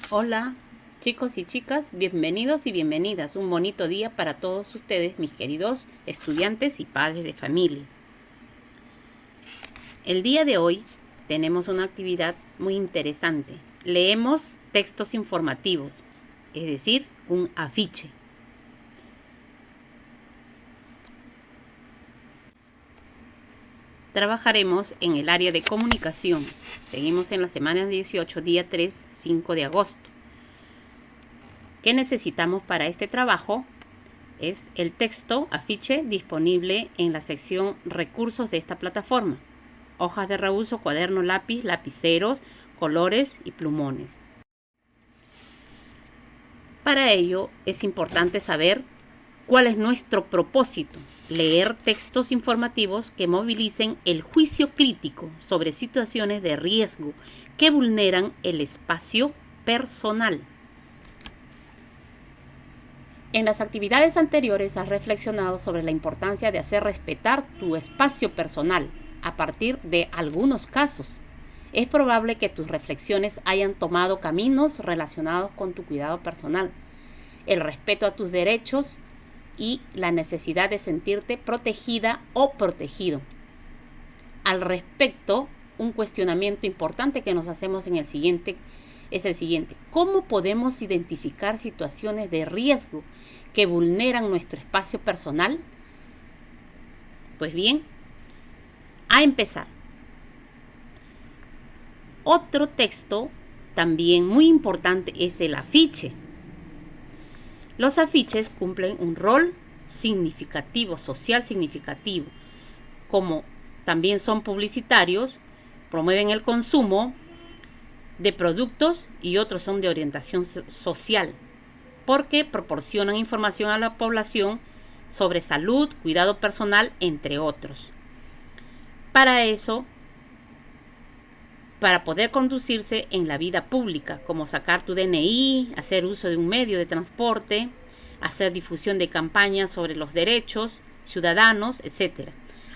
Hola, chicos y chicas, bienvenidos y bienvenidas. Un bonito día para todos ustedes, mis queridos estudiantes y padres de familia. El día de hoy tenemos una actividad muy interesante. Leemos textos informativos, es decir, un afiche. Trabajaremos en el área de comunicación. Seguimos en la semana 18, día 3, 5 de agosto. ¿Qué necesitamos para este trabajo? Es el texto afiche disponible en la sección recursos de esta plataforma. Hojas de reuso, cuaderno, lápiz, lapiceros, colores y plumones. Para ello es importante saber cuál es nuestro propósito: leer textos informativos que movilicen el juicio crítico sobre situaciones de riesgo que vulneran el espacio personal. En las actividades anteriores has reflexionado sobre la importancia de hacer respetar tu espacio personal a partir de algunos casos. Es probable que tus reflexiones hayan tomado caminos relacionados con tu cuidado personal, el respeto a tus derechos y la necesidad de sentirte protegida o protegido. Al respecto, un cuestionamiento importante que nos hacemos es el siguiente: ¿cómo podemos identificar situaciones de riesgo que vulneran nuestro espacio personal? Pues bien, a empezar. Otro texto también muy importante es el afiche. Los afiches cumplen un rol significativo, social significativo, como también son publicitarios, promueven el consumo de productos y otros son de orientación social, porque proporcionan información a la población sobre salud, cuidado personal, entre otros. Para poder conducirse en la vida pública, como sacar tu DNI, hacer uso de un medio de transporte, hacer difusión de campañas sobre los derechos ciudadanos, etc.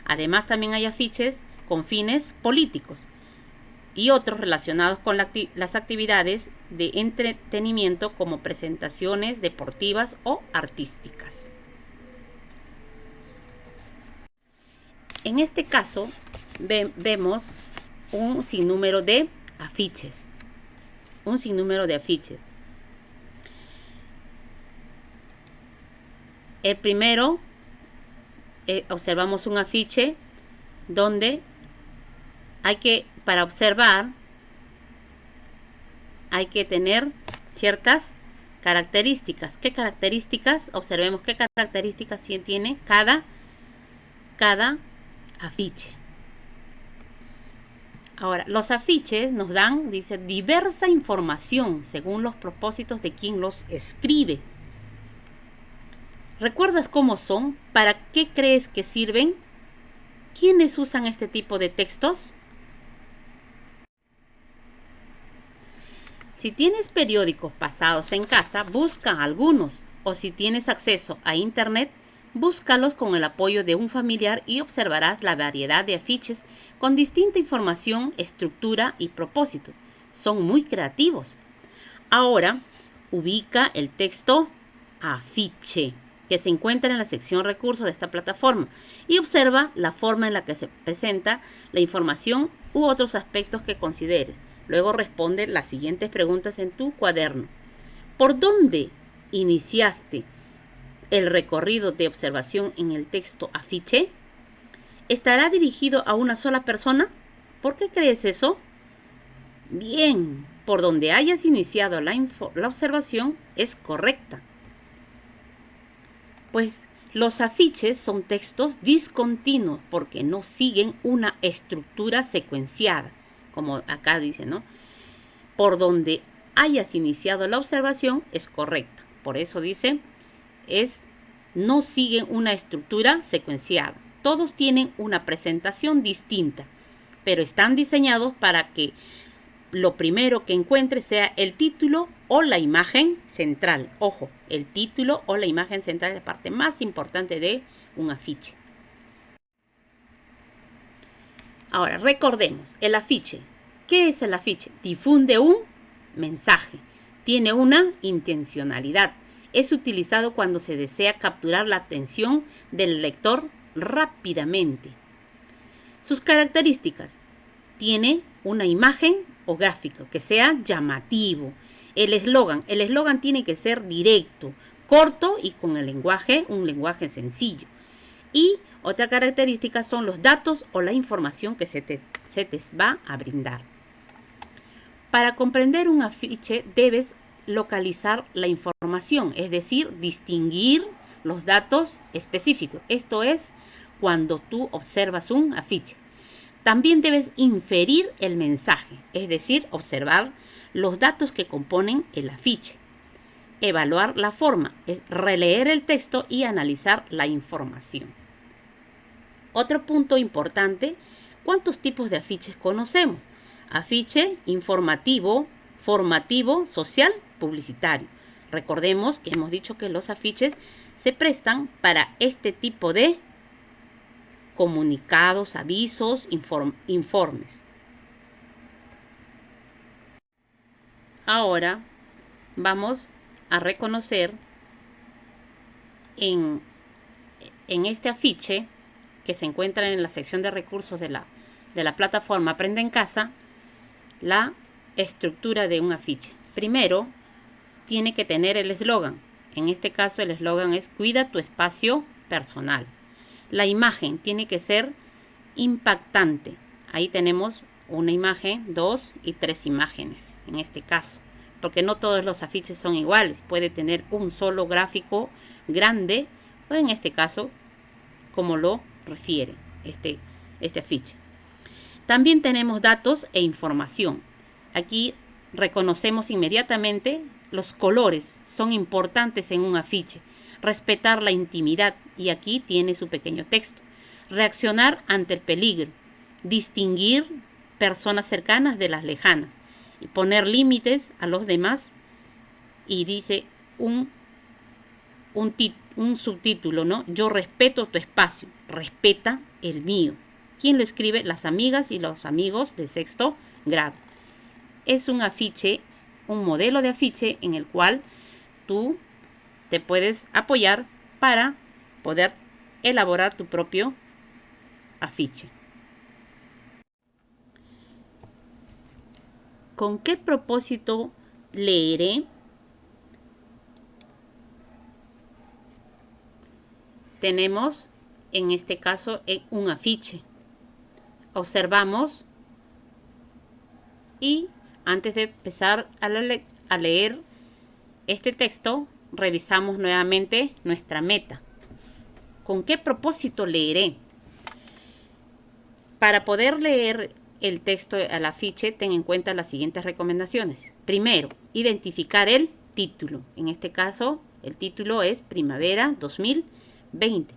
Además, también hay afiches con fines políticos y otros relacionados con las actividades de entretenimiento, como presentaciones deportivas o artísticas. En este caso, vemos un sinnúmero de afiches. El primero, observamos un afiche donde para observar, hay que tener ciertas características. ¿Qué características? Observemos qué características tiene cada afiche. Ahora, los afiches nos dan, dice, diversa información según los propósitos de quien los escribe. ¿Recuerdas cómo son? ¿Para qué crees que sirven? ¿Quiénes usan este tipo de textos? Si tienes periódicos pasados en casa, busca algunos, o si tienes acceso a internet, búscalos con el apoyo de un familiar y observarás la variedad de afiches con distinta información, estructura y propósito. Son muy creativos. Ahora, ubica el texto afiche que se encuentra en la sección recursos de esta plataforma y observa la forma en la que se presenta la información u otros aspectos que consideres. Luego responde las siguientes preguntas en tu cuaderno. ¿Por dónde iniciaste el recorrido de observación en el texto afiche? ¿Estará dirigido a una sola persona? ¿Por qué crees eso? Bien, por donde hayas iniciado la observación es correcta. Pues los afiches son textos discontinuos porque no siguen una estructura secuenciada, como acá dice, ¿no? Por donde hayas iniciado la observación es correcta. Por eso dice, no siguen una estructura secuenciada. Todos tienen una presentación distinta, pero están diseñados para que lo primero que encuentres sea el título o la imagen central. Ojo, el título o la imagen central es la parte más importante de un afiche. Ahora, recordemos, el afiche. ¿Qué es el afiche? Difunde un mensaje. Tiene una intencionalidad. Es utilizado cuando se desea capturar la atención del lector rápidamente. Sus características. Tiene una imagen o gráfico que sea llamativo. El eslogan tiene que ser directo, corto y con un lenguaje sencillo. Y otra característica son los datos o la información que se te va a brindar. Para comprender un afiche debes localizar la información, es decir, distinguir los datos específicos. Esto es cuando tú observas un afiche. También debes inferir el mensaje, es decir, observar los datos que componen el afiche. Evaluar la forma, es releer el texto y analizar la información. Otro punto importante, ¿cuántos tipos de afiches conocemos? Afiche informativo, formativo, social, publicitario. Recordemos que hemos dicho que los afiches se prestan para este tipo de comunicados, avisos, informes. Ahora vamos a reconocer en este afiche que se encuentra en la sección de recursos de la plataforma Aprende en Casa, la estructura de un afiche. Primero, tiene que tener el eslogan. En este caso, el eslogan es "Cuida tu espacio personal". La imagen tiene que ser impactante. Ahí tenemos una imagen, 2 y 3 imágenes en este caso, porque no todos los afiches son iguales. Puede tener un solo gráfico grande, o en este caso, como lo refiere este afiche. También tenemos datos e información. Aquí reconocemos inmediatamente los colores, son importantes en un afiche. Respetar la intimidad, y aquí tiene su pequeño texto. Reaccionar ante el peligro, distinguir personas cercanas de las lejanas y poner límites a los demás. Y dice un subtítulo, ¿no? Yo respeto tu espacio, respeta el mío. ¿Quién lo escribe? Las amigas y los amigos de sexto grado. Es un afiche, un modelo de afiche en el cual tú te puedes apoyar para poder elaborar tu propio afiche. ¿Con qué propósito leeré? Tenemos en este caso un afiche. Observamos y antes de empezar a leer este texto, revisamos nuevamente nuestra meta. ¿Con qué propósito leeré? Para poder leer el texto al afiche, ten en cuenta las siguientes recomendaciones. Primero, identificar el título. En este caso, el título es Primavera 2020.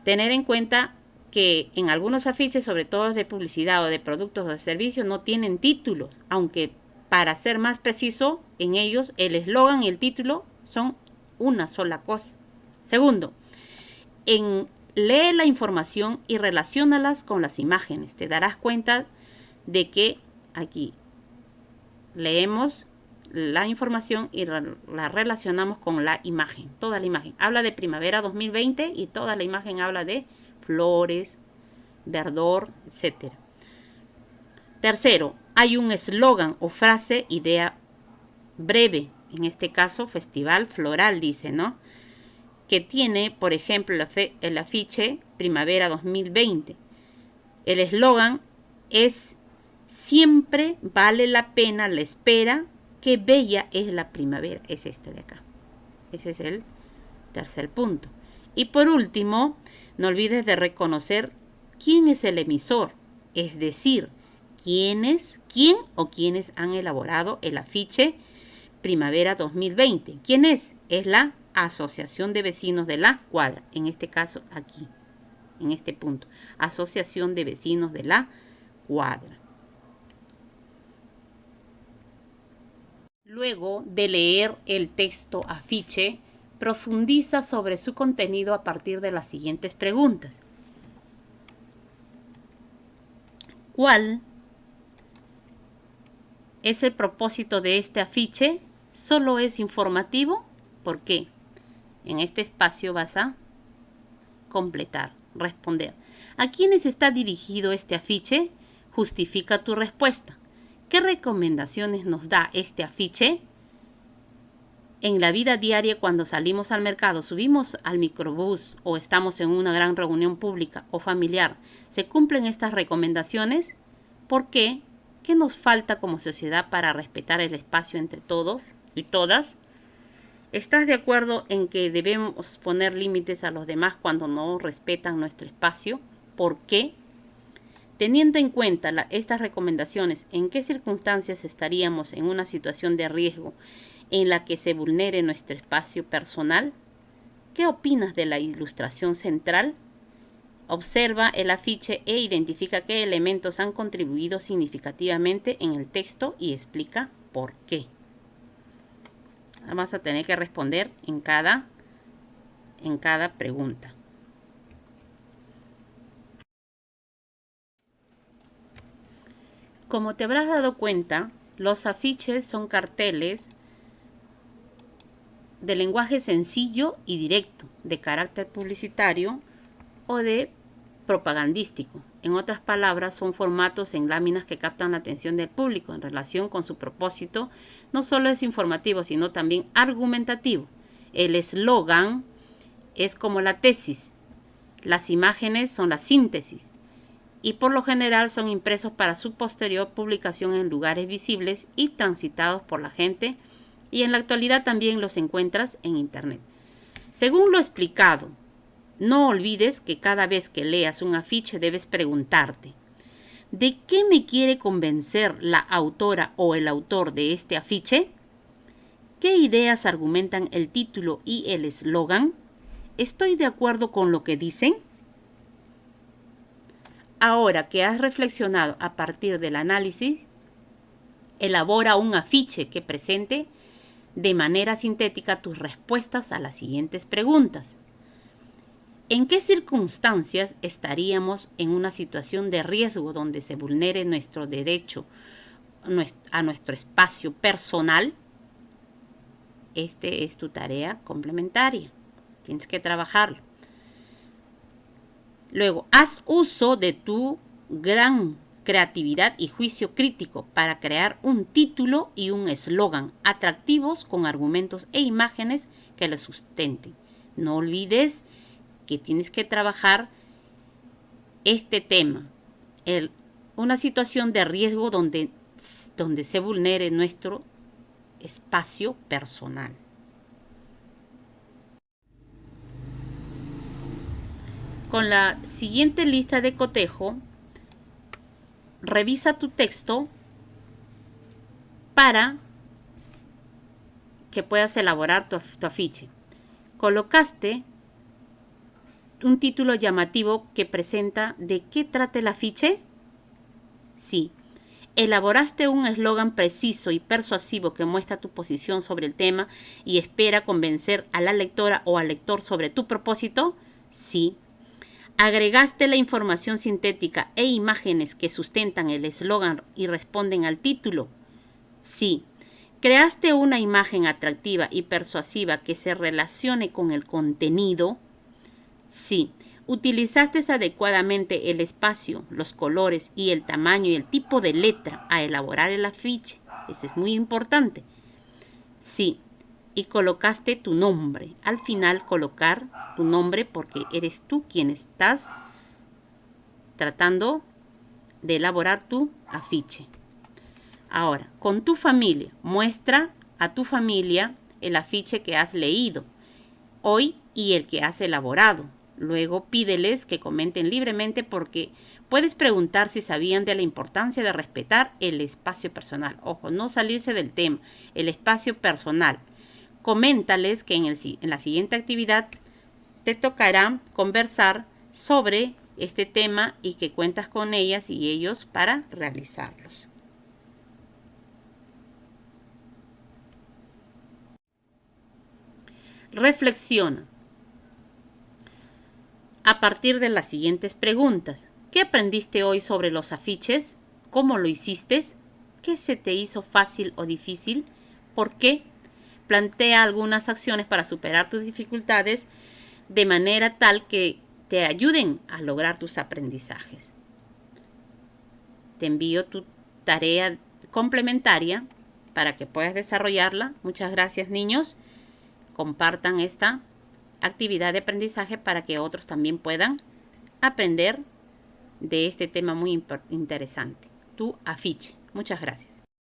Tener en cuenta que en algunos afiches, sobre todo de publicidad o de productos o de servicios, no tienen título, aunque para ser más preciso, en ellos el eslogan y el título son una sola cosa. Segundo, lee la información y relaciónalas con las imágenes. Te darás cuenta de que aquí leemos la información y la relacionamos con la imagen. Toda la imagen habla de primavera 2020 y toda la imagen habla de flores, verdor, etc. Tercero, hay un eslogan o frase, idea breve. En este caso, Festival Floral, dice, ¿no? Que tiene, por ejemplo, el afiche Primavera 2020. El eslogan es: siempre vale la pena la espera, qué bella es la primavera. Es este de acá. Ese es el tercer punto. Y por último, no olvides de reconocer quién es el emisor, es decir, quién o quiénes han elaborado el afiche Primavera 2020. ¿Quién es? Es la Asociación de Vecinos de la Cuadra, en este caso aquí, en este punto, Asociación de Vecinos de la Cuadra. Luego de leer el texto afiche, profundiza sobre su contenido a partir de las siguientes preguntas. ¿Cuál ¿Es el propósito de este afiche? ¿Solo es informativo? ¿Por qué? En este espacio vas a completar, responder. ¿A quiénes está dirigido este afiche? Justifica tu respuesta. ¿Qué recomendaciones nos da este afiche? En la vida diaria, cuando salimos al mercado, subimos al microbús o estamos en una gran reunión pública o familiar, ¿se cumplen estas recomendaciones? ¿Por qué? ¿Qué nos falta como sociedad para respetar el espacio entre todos y todas? ¿Estás de acuerdo en que debemos poner límites a los demás cuando no respetan nuestro espacio? ¿Por qué? Teniendo en cuenta estas recomendaciones, ¿en qué circunstancias estaríamos en una situación de riesgo en la que se vulnere nuestro espacio personal? ¿Qué opinas de la ilustración central? Observa el afiche e identifica qué elementos han contribuido significativamente en el texto y explica por qué. Vas a tener que responder en cada pregunta. Como te habrás dado cuenta, los afiches son carteles de lenguaje sencillo y directo, de carácter publicitario o de propagandístico. En otras palabras, son formatos en láminas que captan la atención del público en relación con su propósito. No solo es informativo, sino también argumentativo. El eslogan es como la tesis. Las imágenes son la síntesis. Y por lo general son impresos para su posterior publicación en lugares visibles y transitados por la gente, y en la actualidad también los encuentras en Internet. Según lo explicado, no olvides que cada vez que leas un afiche debes preguntarte, ¿de qué me quiere convencer la autora o el autor de este afiche? ¿Qué ideas argumentan el título y el eslogan? ¿Estoy de acuerdo con lo que dicen? Ahora que has reflexionado a partir del análisis, elabora un afiche que presente de manera sintética tus respuestas a las siguientes preguntas. ¿En qué circunstancias estaríamos en una situación de riesgo donde se vulnere nuestro derecho a nuestro espacio personal? Este es tu tarea complementaria. Tienes que trabajarlo. Luego, haz uso de tu gran creatividad y juicio crítico para crear un título y un eslogan atractivos con argumentos e imágenes que lo sustenten. No olvides que tienes que trabajar este tema, una situación de riesgo donde se vulnere nuestro espacio personal. Con la siguiente lista de cotejo, revisa tu texto para que puedas elaborar tu afiche. Colocaste un título llamativo que presenta de qué trata el afiche. Sí. ¿Elaboraste un eslogan preciso y persuasivo que muestra tu posición sobre el tema y espera convencer a la lectora o al lector sobre tu propósito? Sí. ¿Agregaste la información sintética e imágenes que sustentan el eslogan y responden al título? Sí. ¿Creaste una imagen atractiva y persuasiva que se relacione con el contenido? Sí. ¿Utilizaste adecuadamente el espacio, los colores y el tamaño y el tipo de letra a elaborar el afiche? Eso es muy importante. Sí. Y colocaste tu nombre. Al final colocar tu nombre porque eres tú quien estás tratando de elaborar tu afiche. Ahora, con tu familia, muestra a tu familia el afiche que has leído hoy y el que has elaborado. Luego pídeles que comenten libremente porque puedes preguntar si sabían de la importancia de respetar el espacio personal. Ojo, no salirse del tema, el espacio personal. Coméntales que en la siguiente actividad te tocará conversar sobre este tema y que cuentas con ellas y ellos para realizarlos. Reflexiona a partir de las siguientes preguntas. ¿Qué aprendiste hoy sobre los afiches? ¿Cómo lo hiciste? ¿Qué se te hizo fácil o difícil? ¿Por qué? Plantea algunas acciones para superar tus dificultades de manera tal que te ayuden a lograr tus aprendizajes. Te envío tu tarea complementaria para que puedas desarrollarla. Muchas gracias, niños. Compartan esta actividad de aprendizaje para que otros también puedan aprender de este tema muy interesante. Tu afiche. Muchas gracias.